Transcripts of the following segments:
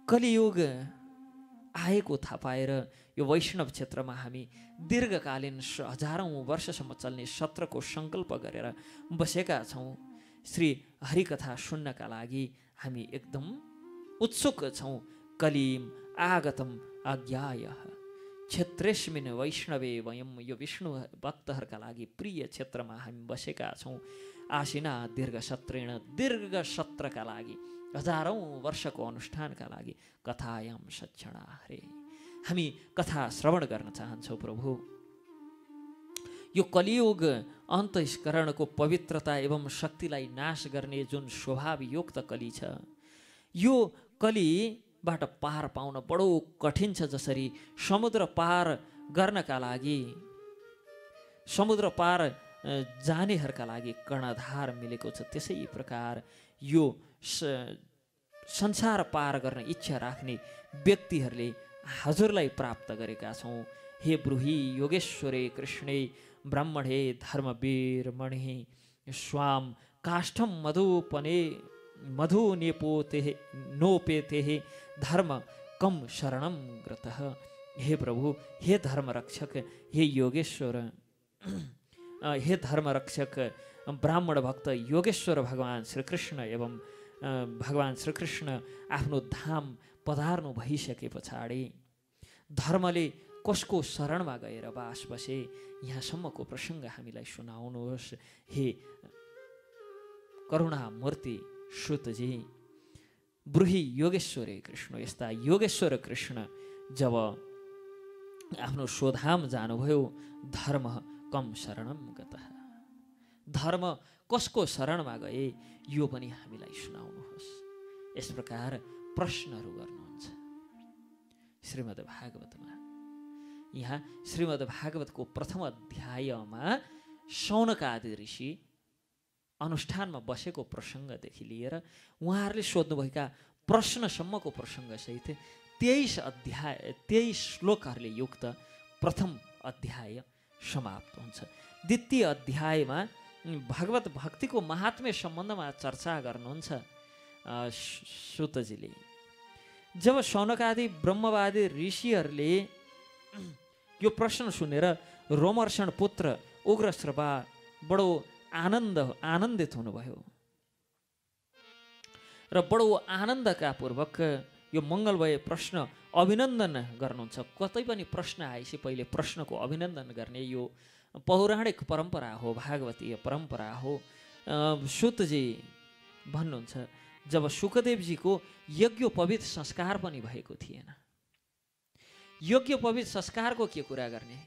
कलियुग आएको थाहा पाएर यो वैष्णव क्षेत्रमा हामी दीर्घकालीन हजारौँ वर्षसम्म चल्ने सत्रको सङ्कल्प गरेर बसेका छौँ। श्री हरिकथा सुन्नका लागि हामी एकदम उत्सुक छौँ। कलिम आगतम आज्ञायः क्षेत्रेस्मिन् वैष्णवे वयं, यो विष्णु भक्तहरूका लागि प्रिय क्षेत्रमा हामी बसेका छौँ। आसिना दीर्घ सत्रेण, दीर्घ सत्रका लागि, हजारौँ वर्षको अनुष्ठानका लागि कथायाम सक्षणा हरे, हामी कथा श्रवण गर्न चाहन्छौँ। प्रभु, यो कलियुग अन्तस्करणको पवित्रता एवं शक्तिलाई नाश गर्ने जुन स्वभावयुक्त कली छ, यो कलीबाट पार पाउन बडो कठिन छ। जसरी समुद्र पार गर्नका लागि, समुद्र पार जानेहरूका लागि कर्णधार मिलेको छ, त्यसै प्रकार यो संसार पार गर्न इच्छा राख्ने व्यक्तिहरूले हजुरलाई प्राप्त गरेका छौँ। हे ब्रूहि योगेश्वरे कृष्णे ब्राह्मणे धर्मवीर मणि स्वाम काष्ठम मधुपने मधु नोपेते धर्म कम शरणम ग्रतः। हे प्रभु, हे धर्म रक्षक, हे योगेश्वर, हे धर्म रक्षक ब्राह्मण भक्त योगेश्वर भगवान श्रीकृष्ण एवं भगवान श्रीकृष्ण आफ्नो धाम पधार्नु भइसके पछाडि धर्मले कसको शरणमा गएर बास बसे, यहाँसम्मको प्रसङ्ग हामीलाई सुनाउनुहोस्। हे करुणामूर्ति श्रुतजी, ब्रूहि योगेश्वरे कृष्ण, यस्ता योगेश्वर कृष्ण जब आफ्नो स्वधाम जानुभयो, धर्म कम शरणम गतः, धर्म कसको शरणमा गए यो पनि हामीलाई सुनाउनुहोस्। यस प्रकार प्रश्नहरू गर्नुहुन्छ श्रीमद् भागवतमा। यहाँ श्रीमद् भागवतको प्रथम अध्यायमा शौनकादि ऋषि अनुष्ठानमा बसेको प्रसङ्गदेखि लिएर उहाँहरूले सोध्नुभएका प्रश्नसम्मको प्रसङ्गसहित 23 श्लोकहरूले युक्त प्रथम अध्याय समाप्त हुन्छ। द्वितीय अध्यायमा भगवत भक्तिको महात्म्य सम्बन्धमा चर्चा गर्नुहुन्छ सुतजीले। जब शौनकादि ब्रह्मवादी ऋषिहरूले यो प्रश्न सुनेर रोमर्षण पुत्र उग्रश्रवा बडो आनन्दित हुनुभयो र बडो आनन्दका पूर्वक यो मङ्गलमय प्रश्न अभिनन्दन गर्नुहुन्छ। कतै पनि प्रश्न आएपछि पहिले प्रश्नको अभिनन्दन गर्ने यो पौराणिक परम्परा हो, भागवतीय परम्परा हो। सुतजी भन्नुहुन्छ, जब सुखदेवजीको यज्ञोपवीत संस्कार पनि भएको थिएन, यज्ञोपवीत संस्कारको के कुरा गर्ने,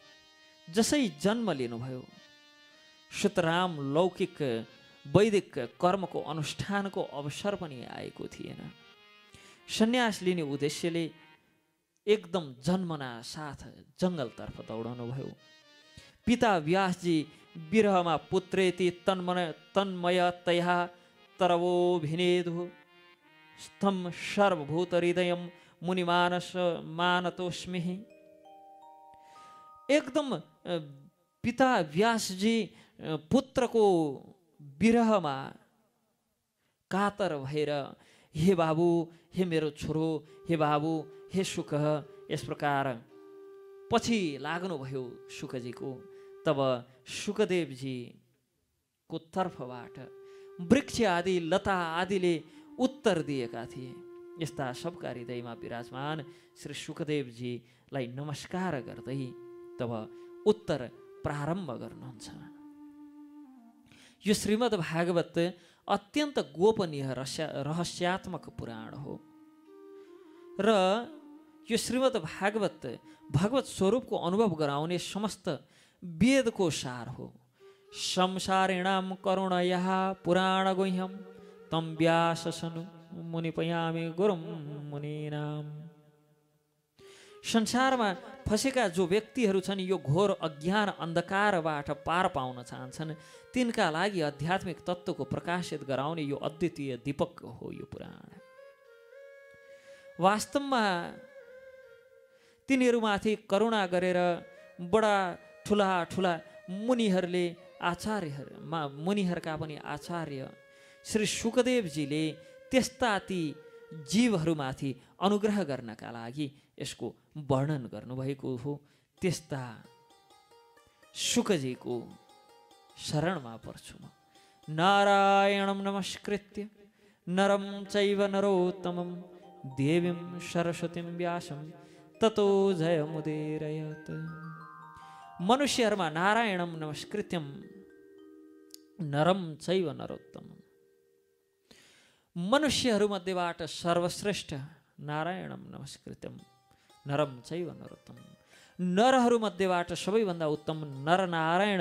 जसै जन्म लिनुभयो सुतराम लौकिक वैदिक कर्मको अनुष्ठानको अवसर पनि आएको थिएन। सन्यास लिने उद्देश्यले एकदम जन्मना साथ जङ्गलतर्फ दौडाउनु भयो। पिता व्यासजी विरहमा पुत्रेति तन्मयतया तरवो भिनेदु स्तम सर्वभूत हृदयम मुनिमानस मानतोस्मि। एकदम पिता व्यासजी पुत्रको विरहमा कातर भएर, हे बाबु, हे मेरो छोरो, हे बाबु, हे सुख, यस प्रकार पछि लाग्नुभयो सुखजीको। तब सुखदेवजीको तर्फबाट वृक्ष आदि लता आदिले उत्तर दिएका थिए। यस्ता सबका हृदयमा विराजमान श्री सुखदेवजीलाई नमस्कार गर्दै तब उत्तर प्रारम्भ गर्नुहुन्छ। यो श्रीमद् भागवत अत्यन्त गोपनीय रहस्यात्मक पुराण हो र यो श्रीमद् भागवत भगवत स्वरूपको अनुभव गराउने समस्त वेदको सार हो। संसारिणाम करुणया पुराण गुह्यम तम व्याससनु मुनिपयामि गुरुम मुनीनाम। संसारमा फसेका जो व्यक्तिहरू छन्, यो घोर अज्ञान अन्धकारबाट पार पाउन चाहन्छन्, तिनका लागि आध्यात्मिक तत्त्वको प्रकाशित गराउने यो अद्वितीय दीपक हो यो पुराण। वास्तवमा तिनीहरूमाथि करुणा गरेर बडा ठुला ठुला मुनिहरूले मुनिहरूका पनि आचार्य श्री सुखदेवजीले त्यस्ता ती जीवहरूमाथि अनुग्रह गर्नका लागि यसको वर्णन गर्नुभएको हो। त्यस्ता शुकजीको शरणमा पर्छु म। नारायणं नमस्कृत्य नरं चैव नरोत्तमं देवीं सरस्वतीं व्यासं ततो जयमुदीरयत्। मनुष्यहरूमा नारायणं नमस्कृत्यं नरं चैव नरोत्तमं, मनुष्यहरूमध्येबाट सर्वश्रेष्ठ नारायणं नमस्कृत्यं नरं चैव नरोत्तमं, नरहरूमध्येबाट सबैभन्दा उत्तम नरनारायण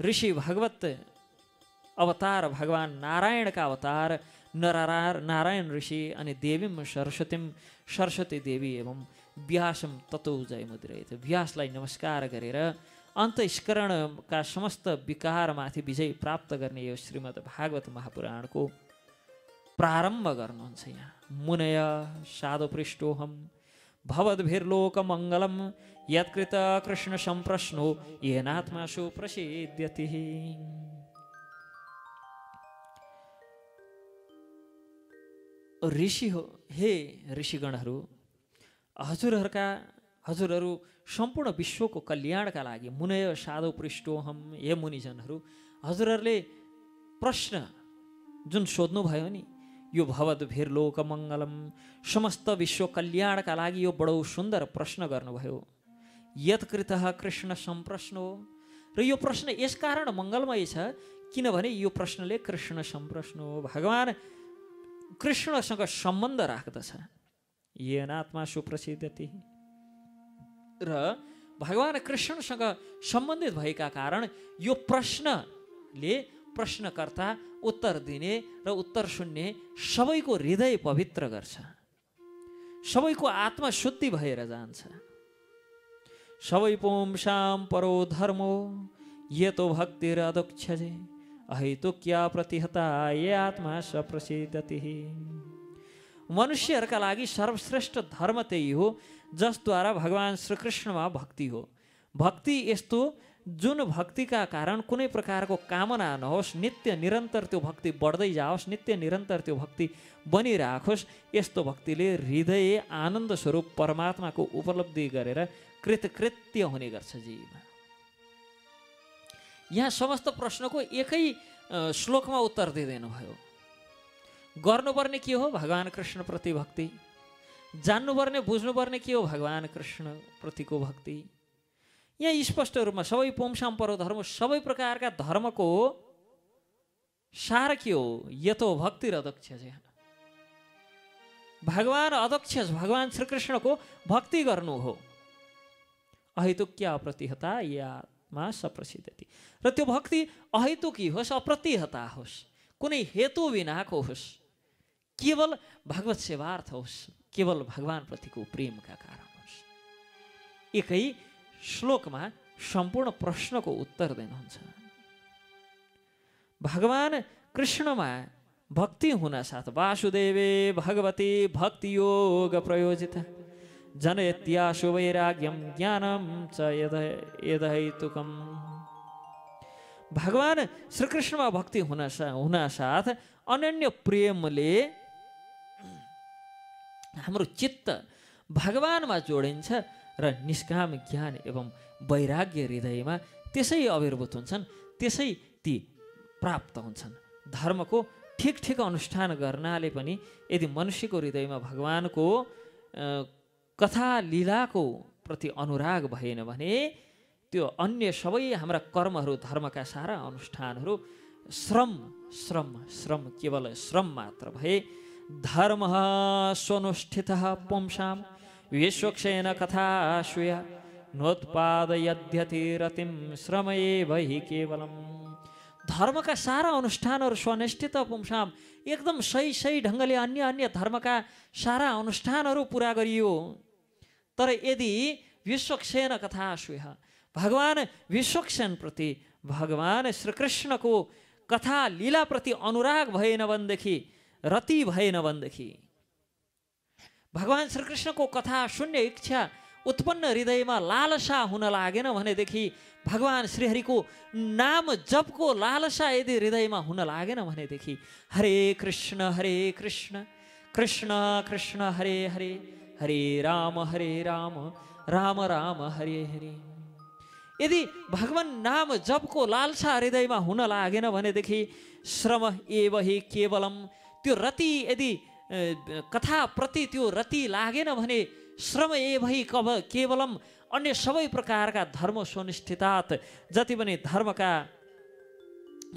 ऋषि भगवत अवतार भगवान नारायणका अवतार नारायण ऋषि अनि देवीं सरस्वतीं सरस्वती देवी एवं व्यासम ततो जयमुद्रयत्। व्यासलाई नमस्कार गरेर अन्तस्करणका समस्त विकारमाथि विजय प्राप्त गर्ने यो श्रीमद् भागवत महापुराणको प्रारम्भ गर्नुहुन्छ। यहाँ मुनय साधुपृष्ठोऽहं भवद्भिर्लोकमङ्गलं यत्कृत कृष्ण सम्प्रश्नो येनात्मासु प्रसीद्यति। ऋषि हो, हे ऋषिगणहरू, हजुरहरू सम्पूर्ण विश्वको कल्याणका लागि मुनय साधु पृष्ठोहम, हे मुनिजनहरू, हजुरहरूले प्रश्न जुन सोध्नुभयो नि, यो भवद्भिर्लोक मङ्गलम, समस्त विश्व कल्याणका लागि यो बडो सुन्दर प्रश्न गर्नुभयो। यत्कृतः कृष्ण सम्प्रश्नो, र यो प्रश्न यसकारण मङ्गलमय छ किनभने यो प्रश्नले कृष्ण सम्प्रश्नो, भगवान कृष्णसँग सम्बन्ध राख्दछ। येनात्मा सुप्रसिद्धति, र भगवान कृष्णसँग सम्बन्धित भएका कारण यो प्रश्नले प्रश्नकर्ता उत्तर दिने र उत्तर सुन्ने सबैको हृदय पवित्र गर्छ, सबैको आत्मा शुद्धि भएर जान्छ। सबै पुंसां परो धर्मो यतो भक्तिरदोक्षजे अहेतुक्या प्रतिहता ये आत्मा सप्रसिद्धति। मनुष्यहरूका लागि सर्वश्रेष्ठ धर्म त्यही हो जसद्वारा भगवान श्रीकृष्णमा भक्ति हो। भक्ति यस्तो जुन भक्तिका कारण कुनै प्रकारको कामना नहोस्, नित्य निरन्तर त्यो भक्ति बढ्दै जाओस्, नित्य निरन्तर त्यो भक्ति बनिराखोस्। यस्तो भक्तिले हृदय आनन्द स्वरूप परमात्माको उपलब्धि गरेर कृतकृत्य हुने गर्छ जीवमा। यहाँ समस्त प्रश्नको एकै श्लोकमा उत्तर दिँदैन भयो। गर्नुपर्ने के हो? भगवान कृष्ण प्रति भक्ति। जान्नुपर्ने बुझ्नुपर्ने के हो? भगवान कृष्ण प्रतिको भक्ति। यहाँ स्पष्ट रूपमा सबै पुंसां परो धर्म, सबै प्रकारका धर्मको सार के हो? यतो भक्ति र अध्यक्ष, भगवान अध्यक्ष भगवान श्रीकृष्णको भक्ति गर्नु हो। अहेतुक्या प्रतिहता या मा सप्रसिद्धति, र त्यो भक्ति अहेतुकी होस्, अप्रतिहता होस्, कुनै हेतु बिनाको होस्, केवल भगवत सेवार्थ होस्, केवल भगवान प्रतिको प्रेमका कारण होस्। एकै श्लोकमा सम्पूर्ण प्रश्नको उत्तर दिनुहुन्छ। भगवान कृष्णमा भक्ति हुन साथ वासुदेवे भगवती भक्ति योग प्रयोजित जनयत्याशु वैराग्यम ज्ञानम च यदहेतुकम। भगवान श्रीकृष्णमा भक्ति हुन साथ अनन्य प्रेमले हाम्रो चित्त भगवानमा जोडिन्छ र निष्काम ज्ञान एवं वैराग्य हृदयमा त्यसै आविर्भूत हुन्छन्, त्यसै ती प्राप्त हुन्छन्। धर्मको ठिक ठिक अनुष्ठान गर्नाले पनि यदि मनुष्यको हृदयमा भगवानको कथा लीलाको प्रति अनुराग भएन भने त्यो अन्य सबै हाम्रा कर्महरू, धर्मका सारा अनुष्ठानहरू श्रम श्रम श्रम, केवल श्रम मात्र भए। धर्म स्वनुष्ठितः पुंसां विश्वक्षेन कथा श्रूया नोत्पादयद्यति रतिं श्रमएव हि केवलम्। धर्मका सारा अनुष्ठानहरू स्वनिष्ठित पुंसां, एकदम सही सही ढङ्गले अन्य अन्य धर्मका सारा अनुष्ठानहरू पुरा गरियो, तर यदि विश्वक्षेन कथा श्रूया, भगवान विश्वक्षेन प्रति, भगवान श्रीकृष्णको कथा लीलाप्रति अनुराग भएन भनेदेखि, रति भएन भनेदेखि, भगवान श्रीकृष्णको कथा सुन्ने इच्छा उत्पन्न हृदयमा लालसा हुन लागेन भनेदेखि, भगवान श्रीहरिको नाम जपको लालसा यदि हृदयमा हुन लागेन भनेदेखि, हरे कृष्ण कृष्ण कृष्ण हरे हरे हरे राम राम राम हरे हरे। यदि भगवान नाम जपको लालसा हृदयमा हुन लागेन भनेदेखि श्रम एव हि केवलम, त्यो रति यदि कथाप्रति त्यो रति लागेन भने श्रम एव हि केवलम, अन्य सबै प्रकारका धर्म सुनिष्ठितात, जति पनि धर्मका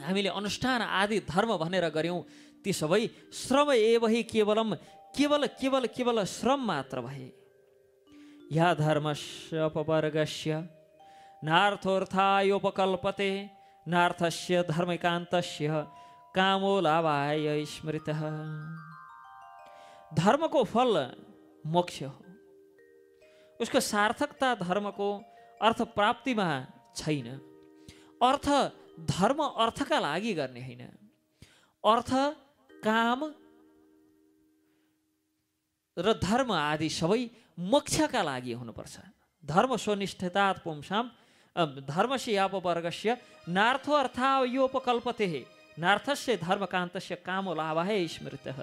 हामीले अनुष्ठान आदि धर्म भनेर गऱ्यौँ ती सबै श्रम एव हि केवलम, केवल केवल केवल श्रम मात्र भए। या धर्मस्य अपवर्गस्य नार्थोर्थायोपकल्पते नार्थस्य धर्मैकान्तस्य कामो लाभाय स्मृतः। धर्मको फल मोक्ष हो, उसको सार्थकता धर्मको अर्थ प्राप्तिमा छैन। अर्थ धर्म अर्थका लागि गर्ने होइन, अर्थ काम र धर्म आदि सबै मोक्षका लागि हुनुपर्छ। धर्म स्वनिष्ठतात् पुंसाम धर्मस्य यापवर्गस्य नार्थो अर्थायोपकल्पते नार्थस्य धर्मकान्तस्य कामो लाभाय स्मृतः।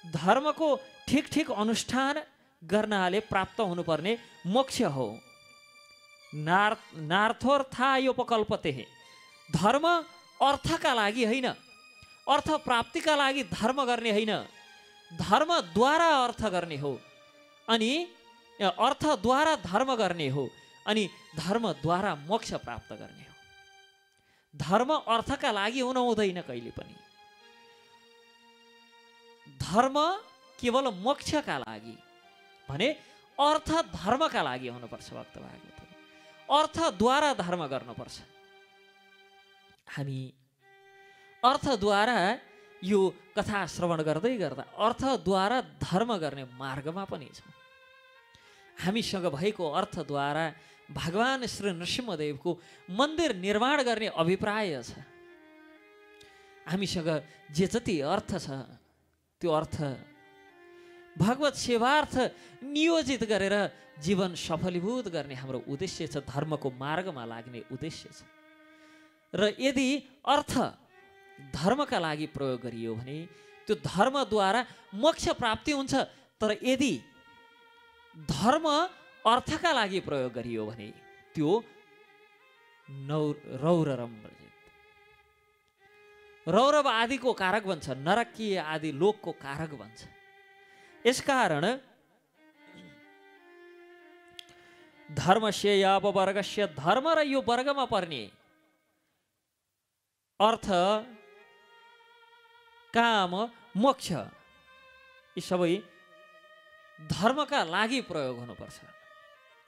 धर्मको ठिक ठिक अनुष्ठान गर्नाले प्राप्त हुनुपर्ने मोक्ष हो। नार्थोर्थायोपकल्पते, धर्म अर्थका लागि होइन, अर्थ प्राप्तिका लागि धर्म गर्ने होइन, धर्मद्वारा अर्थ गर्ने हो, अनि अर्थद्वारा धर्म गर्ने हो, अनि धर्मद्वारा मोक्ष प्राप्त गर्ने हो। धर्म अर्थका लागि हुन हुँदैन कहिले पनि। धर्म केवल मोक्षका लागि भने अर्थ धर्मका लागि हुनुपर्छ। भक्त भागवत अर्थद्वारा धर्म गर्नुपर्छ। हामी अर्थद्वारा यो कथा श्रवण गर्दै गर्दा अर्थद्वारा धर्म गर्ने मार्गमा पनि छौँ। हामीसँग भएको अर्थद्वारा भगवान श्री नृसिंहदेवको मन्दिर निर्माण गर्ने अभिप्राय छ। हामीसँग जे जति अर्थ छ त्यो अर्थ भगवत सेवार्थ नियोजित गरेर जीवन सफलीभूत गर्ने हाम्रो उद्देश्य छ, धर्मको मार्गमा लाग्ने उद्देश्य छ। र यदि अर्थ धर्मका लागि प्रयोग गरियो भने त्यो धर्मद्वारा मोक्ष प्राप्ति हुन्छ। तर यदि धर्म अर्थका लागि प्रयोग गरियो भने त्यो रौरव आदिको कारक बन्छ, नरकीय आदि लोकको कारक बन्छ। यसकारण धर्मस्य यापवर्गस्य, धर्म र यो वर्गमा पर्ने अर्थ काम मोक्ष यी सबै धर्मका लागि प्रयोग हुनुपर्छ।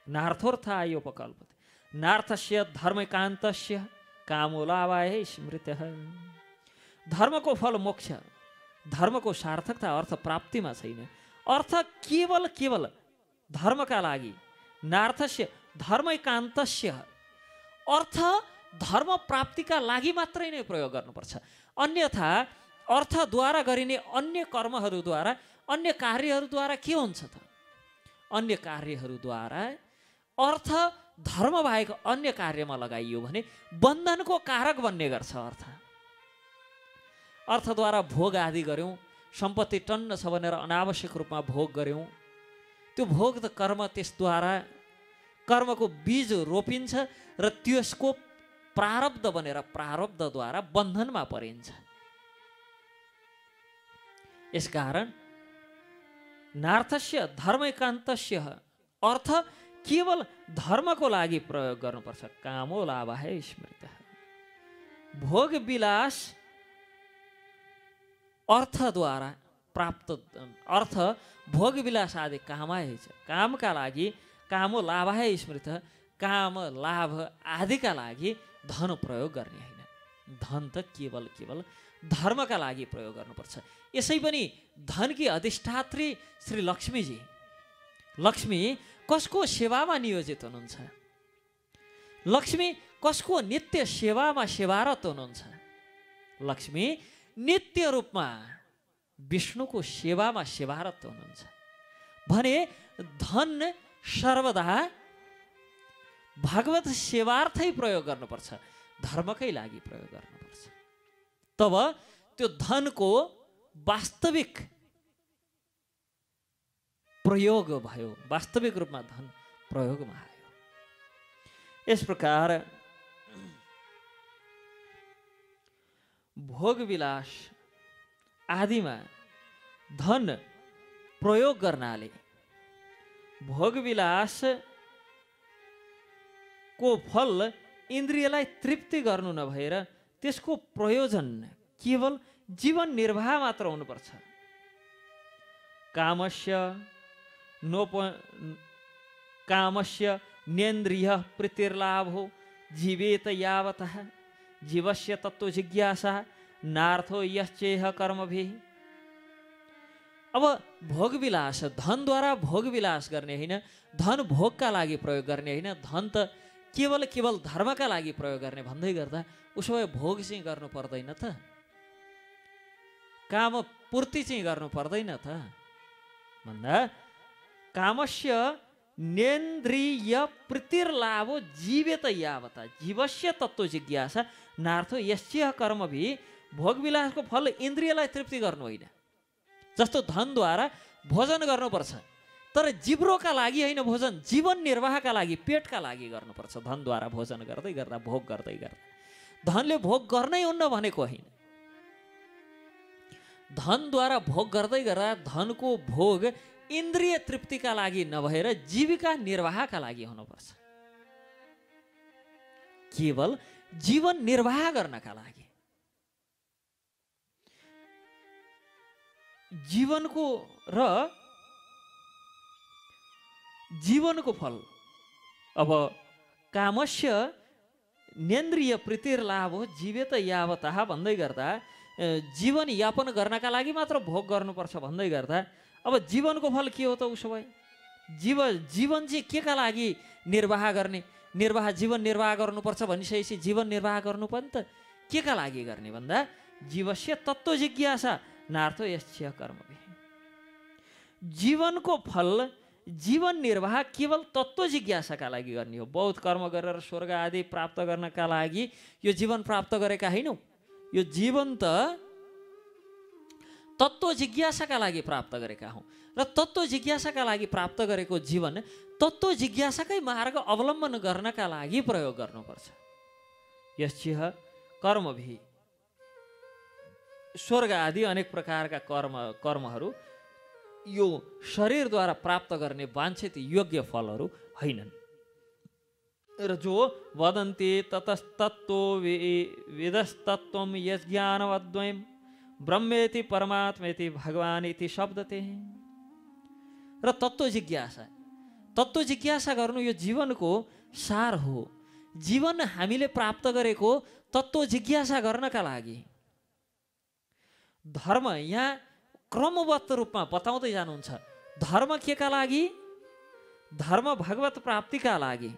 नार्थोर्थायोपकल्पते नार्थस्य धर्मैकान्तस्य कामो लाभाय स्मृतः। धर्मको फल मोक्ष, धर्मको सार्थकता अर्थ प्राप्तिमा छैन। अर्थ केवल केवल धर्मका लागि, नार्थस्य धर्मैकान्तस्य, अर्थ धर्म प्राप्तिका लागि मात्रै नै प्रयोग गर्नुपर्छ। अन्यथा अर्थद्वारा गरिने अन्य कर्महरूद्वारा अन्य कार्यहरूद्वारा के हुन्छ त? अन्य कार्यहरूद्वारा अर्थ धर्म बाहेक अन्य कार्यमा लगाइयो भने बन्धनको कारक बन्ने गर्छ। अर्थद्वारा भोग आदि गऱ्यौँ, सम्पत्ति टन्न छ भनेर अनावश्यक रूपमा भोग गऱ्यौँ, त्यो भोग त कर्म, त्यसद्वारा कर्मको बीज रोपिन्छ र त्यसको प्रारब्ध बनेर प्रारब्धद्वारा बन्धनमा परिन्छ। यसकारण नार्थस्य धर्मैकान्तस्य, अर्थ केवल धर्मको लागि प्रयोग गर्नुपर्छ। कामो लाभाय स्मृतः। भोग विलास अर्थद्वारा प्राप्त, अर्थ भोग विलास आदि कामाय छ, कामका लागि कामो लाभाय स्मृतः। काम लाभ आदिका लागि धन प्रयोग गर्ने होइन, धन त केवल केवल धर्मका लागि प्रयोग गर्नुपर्छ। यसै पनि धनकी अधिष्ठात्री श्री लक्ष्मीजी, लक्ष्मी कसको सेवामा नियोजित हुनुहुन्छ? लक्ष्मी कसको नित्य सेवामा सेवारत हुनुहुन्छ? लक्ष्मी नित्य रूपमा विष्णुको सेवामा सेवारत हुनुहुन्छ भने धन सर्वदा भगवत सेवार्थै प्रयोग गर्नुपर्छ, धर्मकै लागि प्रयोग गर्नुपर्छ। तब त्यो धनको वास्तविक प्रयोग भयो, वास्तविक रूपमा धन प्रयोगमा आयो। यस प्रकार भोगविलास आदिमा धन प्रयोग गर्नाले भोगविलास को फल इन्द्रियलाई तृप्ति गर्नु नभएर त्यसको प्रयोजन केवल जीवन निर्वाह मात्र हुनुपर्छ। कामस्य नेन्द्रिय प्रीतिर्लाभो जीवेत यावतः जीवस्य तत्व जिज्ञासा नार्थो यश्चेह कर्मभिः। अब भोगविलास धनद्वारा भोगविलास गर्ने होइन, धन भोगका लागि प्रयोग गर्ने होइन, धन त केवल धर्मका लागि प्रयोग गर्ने भन्दै गर्दा उसो भए भोग चाहिँ गर्नु पर्दैन त, काम पूर्ति चाहिँ गर्नु पर्दैन त भन्दा कामस्य नेन्द्रिय प्रीतिर्लाभो जीवेत यावता जीवस्य तत्व जिज्ञासा नार्थो यस्य कर्मभिः। भोगविलासको फल इन्द्रियलाई तृप्ति गर्नु होइन। जस्तो धनद्वारा भोजन गर्नुपर्छ तर जिब्रोका लागि होइन, भोजन जीवन निर्वाहका लागि पेटका लागि गर्नुपर्छ। धनद्वारा भोजन गर्दै गर्दा भोग गर्दै गर्दा धनले भोग गर्नै हुन्न भनेको होइन। धनद्वारा भोग गर्दै गर्दा धनको भोग इन्द्रिय तृप्तिका लागि नभएर जीविका निर्वाहका लागि हुनुपर्छ, केवल जीवन निर्वाह गर्नका लागि। जीवनको फल अब कामस्य नेन्द्रिय प्रीतिर्लाभ हो जीवेत यावतः भन्दै गर्दा जीवन यापन गर्नका लागि मात्र भोग गर्नुपर्छ भन्दै गर्दा अब जीवनको फल के हो त? उसो भए जीवन चाहिँ केका लागि निर्वाह गर्ने? जीवन निर्वाह गर्नुपर्छ भनिसकेपछि जीवन निर्वाह गर्नु पनि त केका लागि गर्ने भन्दा जीवस्य तत्व जिज्ञासा नार्थो यस्य कर्मभिः। जीवनको फल जीवन निर्वाह केवल तत्व जिज्ञासाका लागि गर्ने हो। बहुत कर्म गरेर स्वर्ग आदि प्राप्त गर्नका लागि यो जीवन प्राप्त गरेका होइनौँ। यो जीवन त तत्व जिज्ञासाका लागि प्राप्त गरेका हौँ र तत्व जिज्ञासाका लागि प्राप्त गरेको जीवन तत्व जिज्ञासाकै मार्ग अवलम्बन गर्नका लागि प्रयोग गर्नुपर्छ। यश्चिह कर्मभिः स्वर्ग आदि अनेक प्रकारका कर्महरू यो शरीरद्वारा प्राप्त गर्ने वाञ्छित योग्य फलहरू होइनन्। र जो वदन्ति ततस्तत्त्वो वेदस्तत्त्वं यज्ञानवद्वयं ब्रह्मेति परमात्मेति भगवान् इति शब्दते। र तत्त्व जिज्ञासा गर्नु यो जीवनको सार हो। जीवन हामीले प्राप्त गरेको तत्त्व जिज्ञासा गर्नका लागि धर्म यहाँ क्रमबद्ध रूपमा बताउँदै जानुहुन्छ। धर्म केका लागि? धर्म भगवत प्राप्तिका लागि।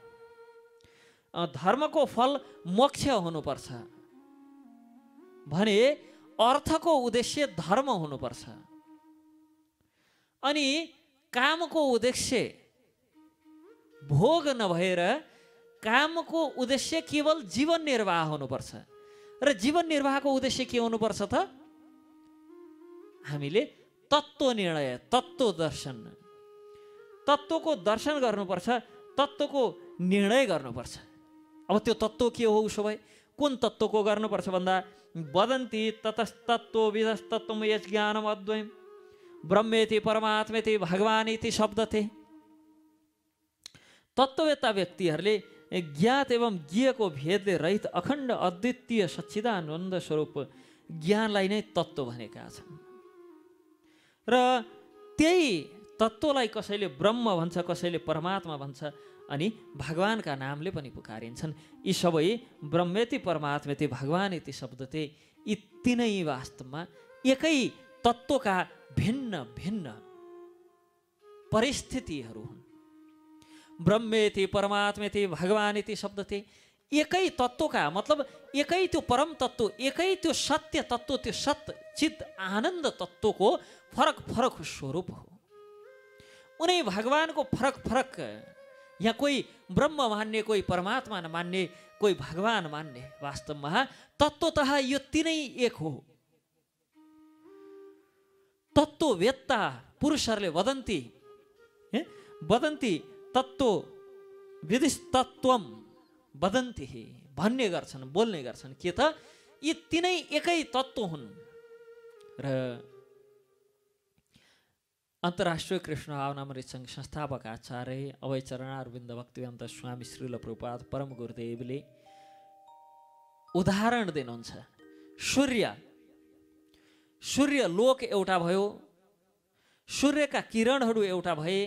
धर्मको फल मोक्ष हुनुपर्छ भने अर्थको उद्देश्य धर्म हुनुपर्छ। अनि कामको उद्देश्य भोग नभएर कामको उद्देश्य केवल जीवन निर्वाह हुनुपर्छ। र जीवन निर्वाहको उद्देश्य के हुनुपर्छ त? हामीले तत्त्व निर्णय, तत्त्व दर्शन, तत्त्वको दर्शन गर्नुपर्छ, तत्त्वको निर्णय गर्नुपर्छ। अब त्यो तत्त्व के हो? उसो भए कुन तत्त्वको गर्नुपर्छ भन्दा वदन्ति ततस्तत्त्वो विदस्तत्त्वं यज्ञानम् अद्वयं ब्रह्मेति परमात्मेति भगवान् इति शब्दते। तत्त्ववेत्ता व्यक्तिहरूले ज्ञात एवं ज्ञेयको भेदले रहित अखण्ड अद्वितीय सच्चिदानन्द स्वरूप ज्ञानलाई नै तत्त्व भनेका छन्। र त्यही तत्त्वलाई कसैले ब्रह्म भन्छ, कसैले परमात्मा भन्छ, अनि भगवानका नामले पनि पुकारिन्छन्। यी सबै ब्रह्मेति परमात्मेति भगवान् इति शब्दते, यी तिनै वास्तवमा एकै तत्त्वका भिन्न भिन्न परिस्थितिहरू हुन्। ब्रह्मेति परमात्मेति भगवान् इति शब्दते एकै तत्त्वका मतलब एकै त्यो परम तत्त्व, एकै त्यो सत्य तत्त्व, त्यो सत चित आनन्द तत्त्वको फरक फरक स्वरूप हो। उनै भगवानको फरक फरक, यहाँ कोही ब्रह्म मान्ने, कोही परमात्मा मान्ने, कोही भगवान मान्ने, वास्तवमा तत्त्वतः यो तिनै एक हो। तत्त्ववेत्ता पुरुषहरूले वदन्ती वदन्ति तत्त्व विदिस्तत्त्वम वदन्ति भन्ने गर्छन्, बोल्ने गर्छन् के त यी तिनै एकै तत्त्व हुन्। र अन्तर्राष्ट्रिय कृष्ण भावनामृत सङ्घ संस्थापक आचार्य अभय चरणारविन्द भक्तिवेदान्त स्वामी श्रील प्रभुपाद परम गुरुदेवले उदाहरण दिनुहुन्छ। सूर्य लोक एउटा भयो, सूर्यका किरणहरू एउटा भए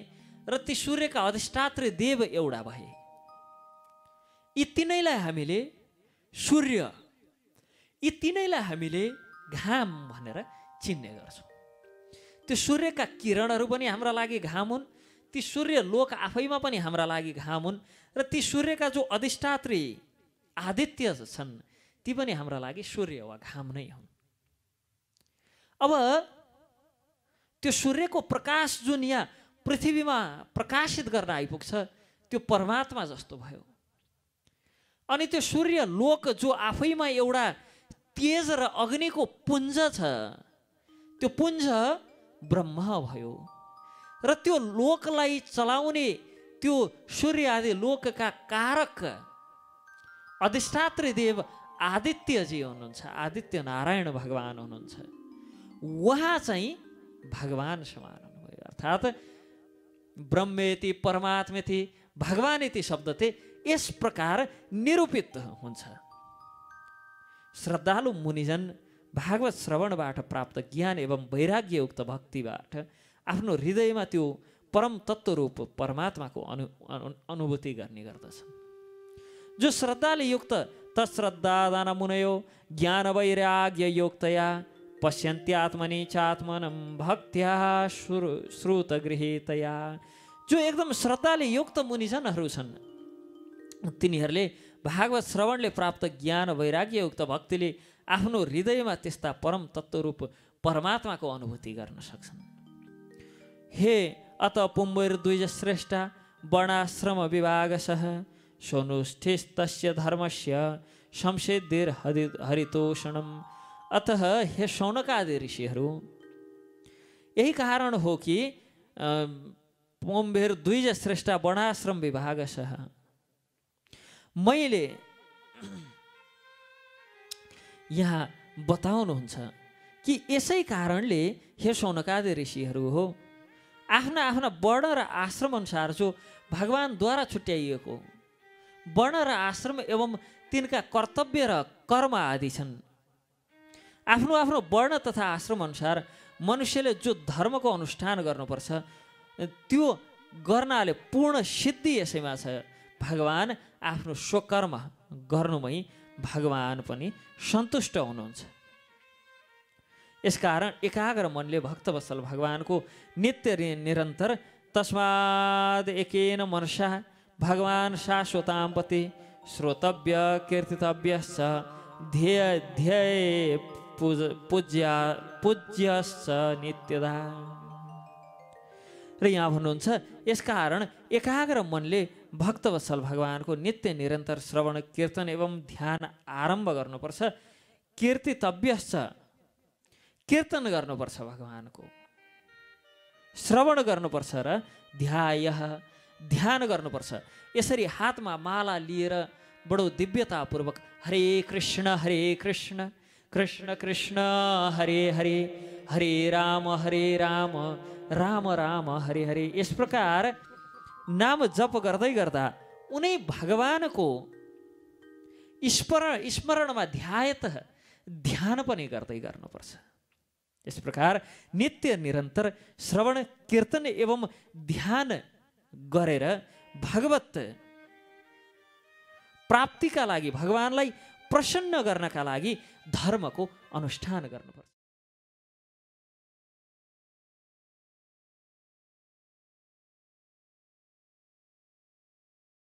र ती सूर्यका अधिष्ठात्री देव एउटा भए। यी तिनैलाई हामीले सूर्य, यी तिनैलाई हामीले घाम भनेर चिन्ने गर्छौँ। त्यो सूर्यका किरणहरू पनि हाम्रा लागि घाम हुन्, ती सूर्य लोक आफैमा पनि हाम्रा लागि घाम हुन्, र ती सूर्यका जो अधिष्ठात्री आदित्य छन् ती पनि हाम्रा लागि सूर्य वा घाम नै हुन्। अब त्यो सूर्यको प्रकाश जुन यहाँ पृथ्वीमा प्रकाशित गर्न आइपुग्छ त्यो परमात्मा जस्तो भयो। अनि त्यो सूर्य लोक जो आफैमा एउटा तेज र अग्निको पुञ्ज छ, त्यो पुञ्ज ब्रह्म भयो। र त्यो लोकलाई चलाउने त्यो सूर्य आदि लोकका कारक अधिष्ठात्री देव आदित्यजी हुनुहुन्छ, आदित्य नारायण भगवान हुनुहुन्छ। उहाँ चाहिँ भगवान समान हुनुभयो। अर्थात् ब्रह्मेति परमात्मेति भगवानेति शब्द चाहिँ यस प्रकार निरूपित हुन्छ। श्रद्धालु मुनिजन भागवत श्रवणबाट प्राप्त ज्ञान एवं वैराग्ययुक्त भक्तिबाट आफ्नो हृदयमा त्यो परम तत्त्वरूप परमात्माको अनुभूति गर्ने गर्दछन्। जो श्रद्धाले युक्त तत्श्रद्धादान मुनयो ज्ञान वैराग्य युक्तया पश्यन्त्यात्मनि चात्मनं भक्त्या श्रुत गृहीतया। जो एकदम श्रद्धाले युक्त मुनिजनहरू छन् तिनीहरूले भागवत श्रवणले प्राप्त ज्ञान वैराग्ययुक्त भक्तिले आफ्नो हृदयमा त्यस्ता परम तत्त्वरूप परमात्माको अनुभूति गर्न सक्छन्। हे अत पुम्बैर्द्विज श्रेष्ठ वर्णाश्रम विभागसह सोनुष्ठिस्तस्य धर्मस्य संसिद्धिर हरितोषणम। अतः हे शौनकादि ऋषिहरू, यही कारण हो कि पुम्बैर्द्विज श्रेष्ठ वर्णाश्रम विभागसह मैले यहाँ बताउनुहुन्छ कि यसै कारणले हे शौनकादि ऋषिहरू हो, आफ्ना आफ्ना वर्ण र आश्रम अनुसार जो भगवानद्वारा छुट्याइएको वर्ण र आश्रम एवं तिनका कर्तव्य र कर्म आदि छन्। आफ्नो आफ्नो वर्ण तथा आश्रम अनुसार मनुष्यले जो धर्मको अनुष्ठान गर्नुपर्छ त्यो गर्नाले पूर्ण सिद्धि यसैमा छ। भगवान आफ्नो स्वकर्म गर्नुमै भगवान पनि सन्तुष्ट हुनुहुन्छ। यसकारण एकाग्र मनले भक्तवत्सल भगवानको नित्य निरन्तर तस्माद एकेन मनसा भगवान शाश्वताम्पति श्रोतव्य कीर्तितव्यश्च ध्येय पूज्यश्च नित्यदा। र यहाँ भन्नुहुन्छ यसकारण एकाग्र मनले भक्तवत्सल भगवानको नित्य निरन्तर श्रवण कीर्तन एवं ध्यान आरम्भ गर्नुपर्छ। कीर्तितव्यश्च, कीर्तन गर्नुपर्छ भगवानको, श्रवण गर्नुपर्छ र ध्यान गर्नुपर्छ। यसरी हातमा माला लिएर बडो दिव्यतापूर्वक हरे कृष्ण कृष्ण कृष्ण हरे हरे, हरे राम राम राम हरे हरे, यस प्रकार नाम जप गर्दै गर्दा उनै भगवानको स्मरणमा ध्यायत ध्यान पनि गर्दै गर्नुपर्छ। यस प्रकार नित्य निरन्तर श्रवण कीर्तन एवं ध्यान गरेर भगवत प्राप्तिका लागि, भगवानलाई प्रसन्न गर्नका लागि धर्मको अनुष्ठान गर्नुपर्छ।